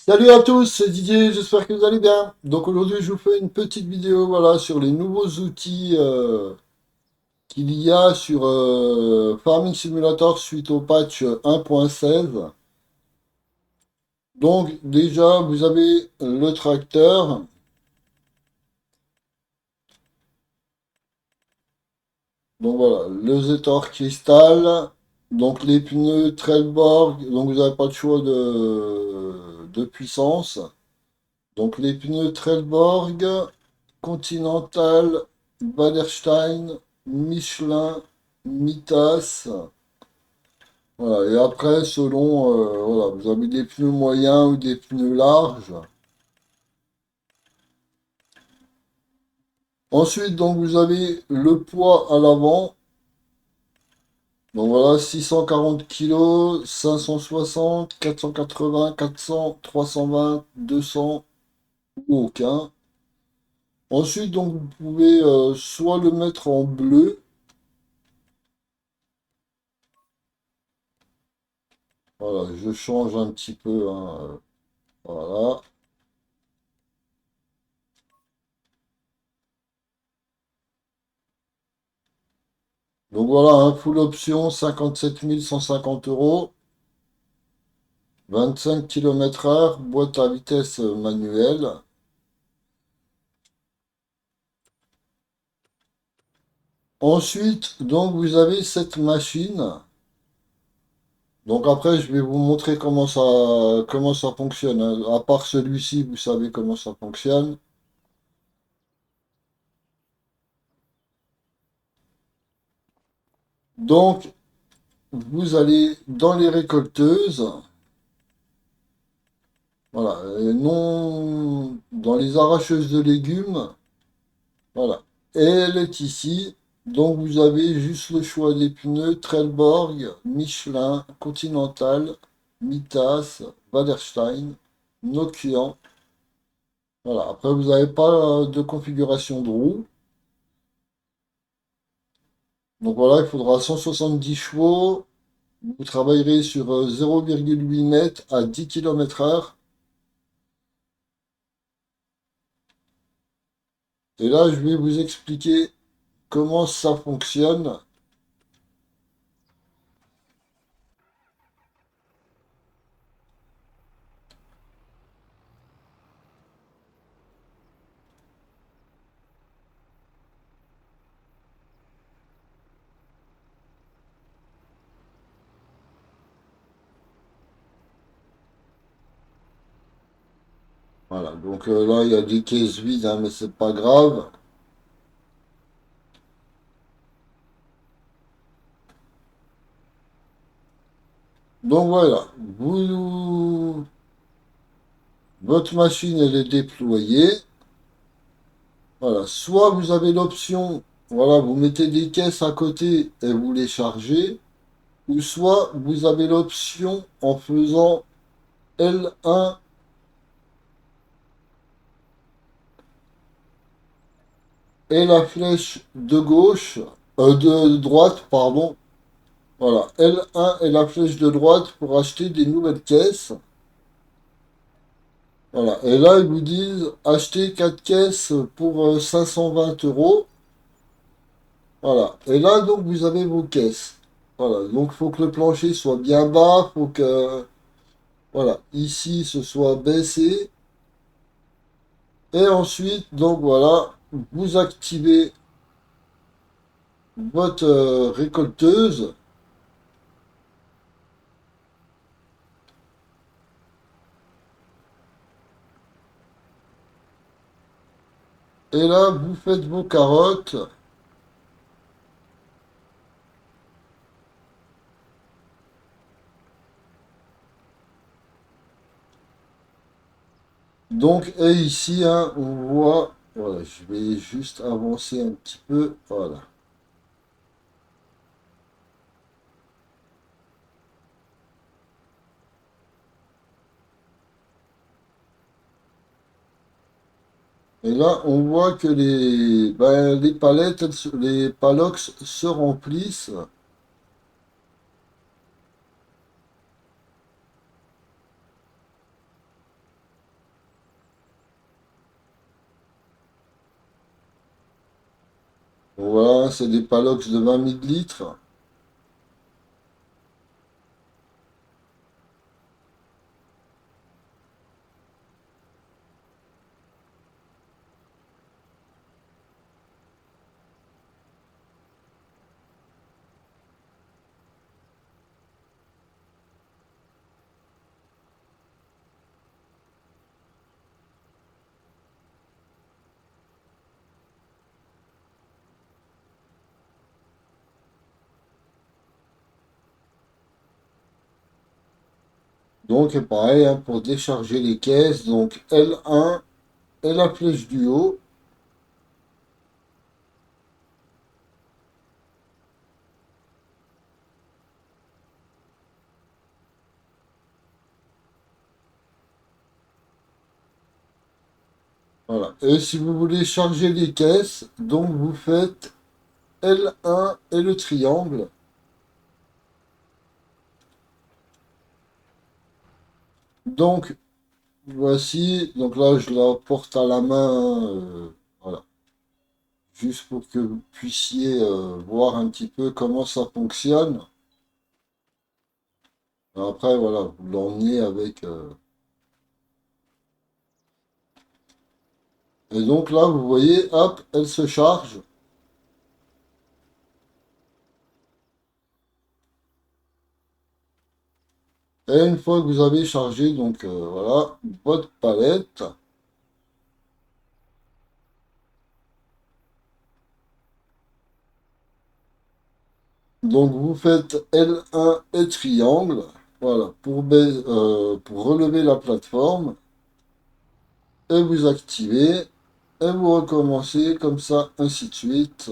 Salut à tous, c'est Didier, j'espère que vous allez bien. Donc aujourd'hui je vous fais une petite vidéo voilà, sur les nouveaux outils qu'il y a sur Farming Simulator suite au patch 1.16. Donc déjà vous avez le tracteur, donc voilà, le Zetor Crystal, donc les pneus Trelleborg, donc vous n'avez pas de choix de puissance. Donc les pneus Trelleborg, Continental, Wallerstein, Michelin, Mitas. Voilà. Et après, selon, voilà, vous avez des pneus moyens ou des pneus larges. Ensuite, donc vous avez le poids à l'avant. Donc voilà, 640 kg, 560, 480, 400, 320, 200 ou aucun. Ensuite, donc vous pouvez soit le mettre en bleu. Voilà, je change un petit peu, hein, voilà. Donc voilà, un full option, 57 150 €, 25 km/h, boîte à vitesse manuelle. Ensuite, donc vous avez cette machine. Donc après, je vais vous montrer comment ça fonctionne, hein. À part celui-ci, vous savez comment ça fonctionne. Donc, vous allez dans les récolteuses, voilà, et non dans les arracheuses de légumes. Voilà. Et elle est ici. Donc vous avez juste le choix des pneus Trelleborg, Michelin, Continental, Mitas, Wallerstein, Nokian. Voilà. Après vous n'avez pas de configuration de roue. Donc voilà, il faudra 170 chevaux. Vous travaillerez sur 0,8 mètres à 10 km/h. Et là, je vais vous expliquer comment ça fonctionne. Voilà. Donc là, il y a des caisses vides, hein, mais c'est pas grave. Donc voilà, votre machine elle est déployée. Voilà, soit vous avez l'option, voilà, vous mettez des caisses à côté et vous les chargez, ou soit vous avez l'option en faisant L1 et la flèche de gauche, de droite, pardon. Voilà, L1 et la flèche de droite pour acheter des nouvelles caisses. Voilà, et là ils vous disent acheter 4 caisses pour 520 €. Voilà. Et là, donc, vous avez vos caisses. Voilà. Donc, il faut que le plancher soit bien bas. Faut que, voilà, ici, ce soit baissé. Et ensuite, donc, voilà, vous activez votre récolteuse. Et là, vous faites vos carottes. Donc, et ici, hein, on voit, voilà, je vais juste avancer un petit peu. Voilà. Et là, on voit que les palettes, les palox se remplissent. Donc voilà, c'est des Palox de 20 millilitres. Donc pareil, hein, pour décharger les caisses, donc L1 et la flèche du haut. Voilà. Et si vous voulez charger les caisses, donc vous faites L1 et le triangle. Donc voici, donc là je la porte à la main, voilà, juste pour que vous puissiez voir un petit peu comment ça fonctionne. Après voilà, vous l'emmenez avec. Et donc là vous voyez, hop, elle se charge. Et une fois que vous avez chargé, donc voilà, votre palette. Donc vous faites L1 et triangle, voilà, pour relever la plateforme, et vous activez, et vous recommencez comme ça, ainsi de suite.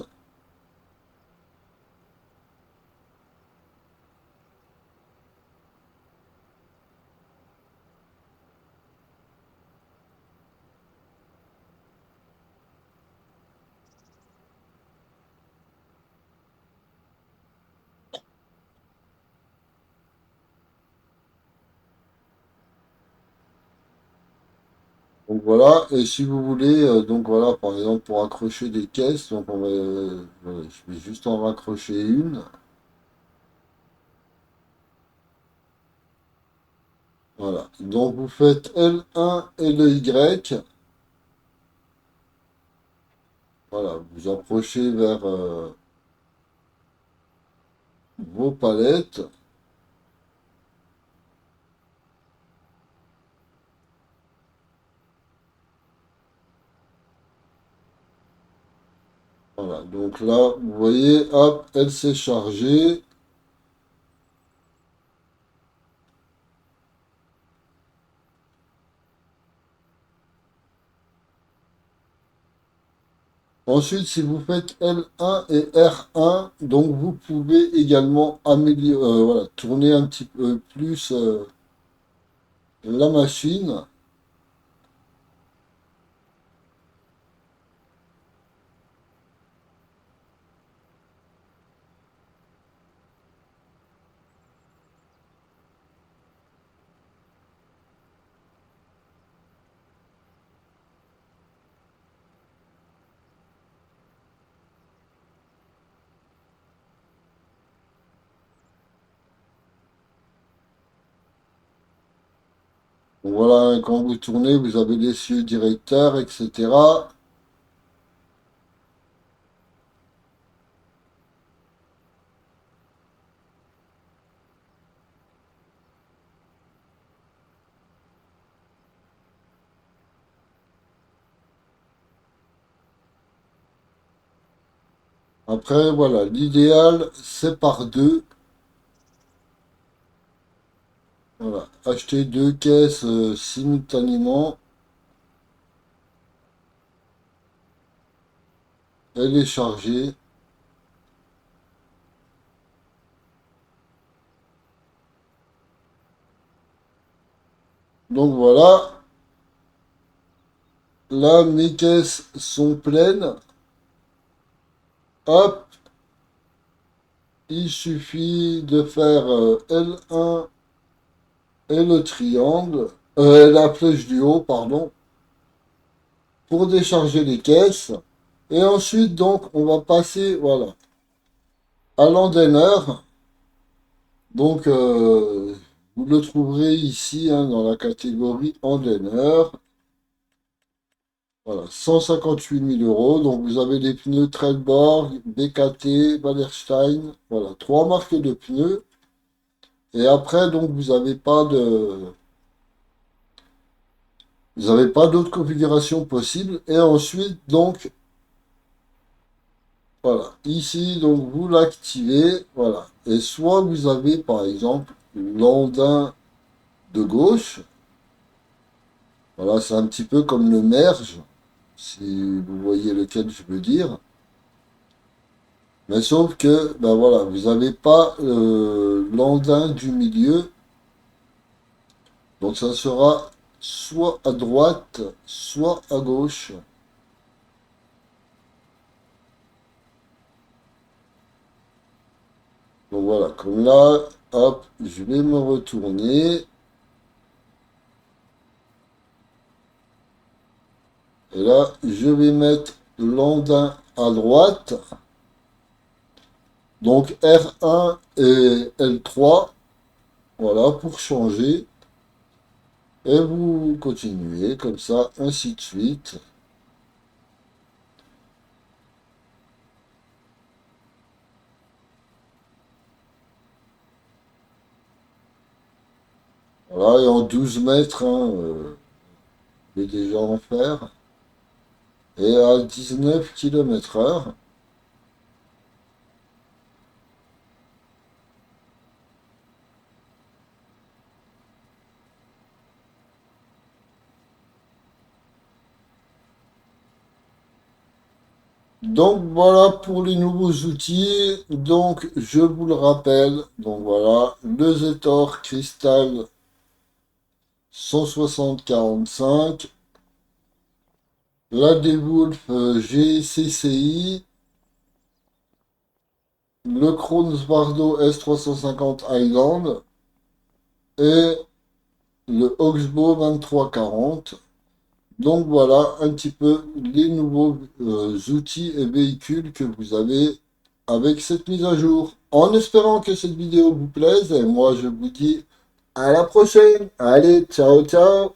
Donc voilà, et si vous voulez, donc voilà, par exemple pour accrocher des caisses, donc voilà, je vais juste en raccrocher une, voilà. Donc vous faites L1 et le Y, voilà, vous approchez vers vos palettes. Voilà, donc là, vous voyez, hop, elle s'est chargée. Ensuite, si vous faites L1 et R1, donc vous pouvez également améliorer, voilà, tourner un petit peu plus la machine. Donc voilà, quand vous tournez, vous avez l'essieu directeur, etc. Après, voilà, l'idéal, c'est par deux. Voilà, acheter deux caisses simultanément et les charger. Donc voilà, là, mes caisses sont pleines. Hop, il suffit de faire L1 et le triangle, la flèche du haut, pardon, pour décharger les caisses. Et ensuite, donc, on va passer, voilà, à l'andener. Donc, vous le trouverez ici, hein, dans la catégorie andener. Voilà, 158 000 euros. Donc, vous avez les pneus Trelleborg, BKT, Wallerstein. Voilà, trois marques de pneus. Et après, donc, vous avez pas d'autres configurations possibles. Et ensuite, donc, voilà, ici, donc, vous l'activez. Voilà. Et soit vous avez, par exemple, l'andin de gauche. Voilà, c'est un petit peu comme le merge, si vous voyez lequel je veux dire. Mais sauf que, ben voilà, vous n'avez pas l'andin du milieu. Donc ça sera soit à droite, soit à gauche. Donc voilà, comme là, hop, je vais me retourner. Et là, je vais mettre l'andin à droite. Donc R1 et L3. Voilà, pour changer. Et vous continuez comme ça, ainsi de suite. Voilà, et en 12 mètres, hein, je vais déjà en faire. Et à 19 km/h. Donc voilà pour les nouveaux outils. Donc je vous le rappelle. Donc voilà, le Zetor Crystal 160-45, la DeWolf GCCI, le Bardo S350 Highland et le Oxbow 2340. Donc voilà un petit peu les nouveaux outils et véhicules que vous avez avec cette mise à jour. En espérant que cette vidéo vous plaise, et moi je vous dis à la prochaine. Allez, ciao ciao.